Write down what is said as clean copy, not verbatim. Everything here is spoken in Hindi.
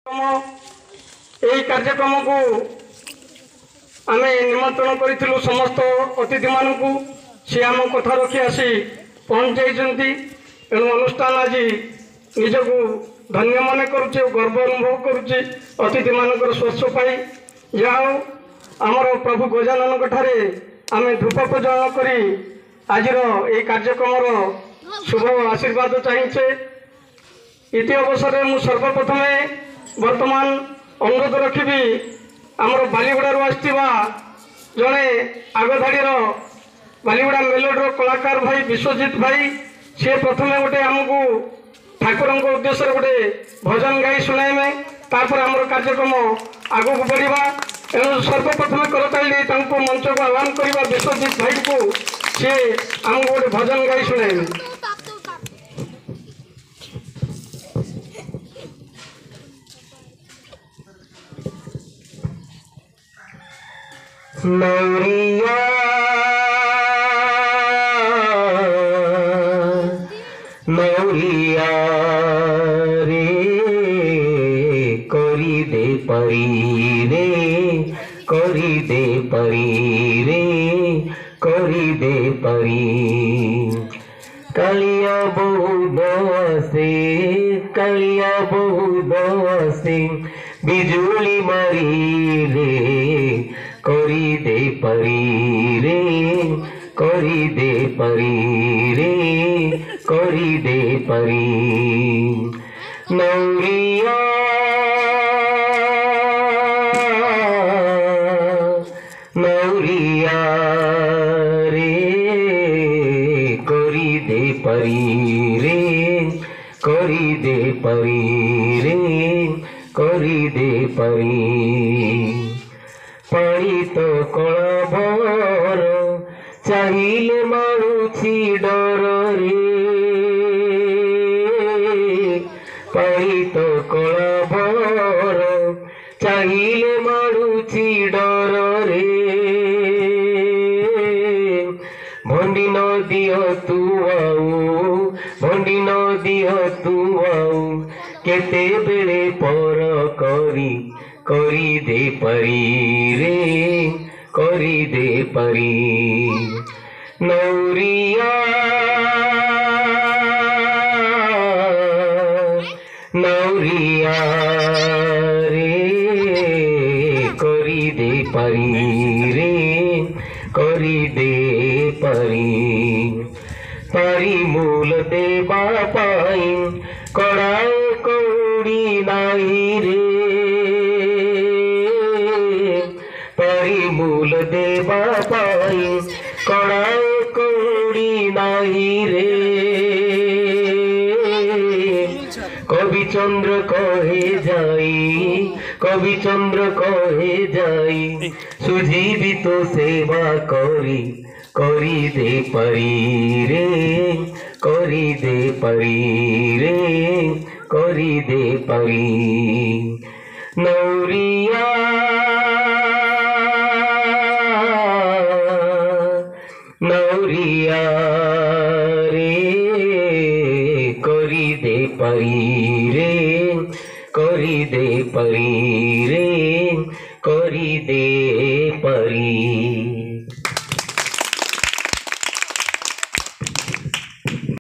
यही कार्यक्रम को आम निमंत्रण करूँ समस्त अतिथि मानू सी आम कथा रखी आसी पहुँच जाती एणु अनुष्ठान आज निजक धन्य मन करुचे गर्व अनुभव करुचे अतिथि मानकर स्पर्श पाई जाओ आमर प्रभु गजानन ठारे आम धूप प्रज्वलन करी आज ये कार्यक्रम शुभ आशीर्वाद चाहिए। इति अवसर में सर्वप्रथम वर्तमान अनुरोध रखी आमर बालीगुड़ारू आसवा जड़े आगधाड़ी बालीगुड़ा मेलोडी कलाकार भाई विश्वजित भाई सी प्रथम गोटे आमको ठाकुर उद्देश्य गोटे भजन गाई शुणाइमे तापर आमर कार्यक्रम आग को बढ़ा एणु सर्वप्रथम करताली मंच को आह्वान करवा विश्वजित भाई को सी आमको गोटे भजन गाई शुणाइमे। मौरिया मौरिया रे करी दे परी रे करी दे परी रे करी दे परी कालिया बहुत आसे कालिया बहुत आसे बिजुली मारी रे करी दे परी रे करी दे परी रे करी दे परी मौरिया मौरिया रे करी दे परी रे करी दे परी रे करी दे परी पानी तो कला भर चाहिए मारुछि डर रे पानी तो कला भर चाहिए मारुछि डर रे भंडी न दिह तू आऊ भंडी न दिह तू आऊ केते बेले पर करी दे परी रे करी दे परी नौरिया नौरिया रे करी दे परी रे करी दे परी परी मूल देवा पाई कड़ाए कौड़ी नाई रे परी मूल देवा पाई कड़ाए कौड़ी नाई रे कवि चंद्र कहे जाई कवि चंद्र कहे जाई सुजीवी तो सेवा करी दे परी रे करी दे परी रे करी दे परी नौरिया नौरिया रे करी दे परी रे करी दे परी रे करी दे परी।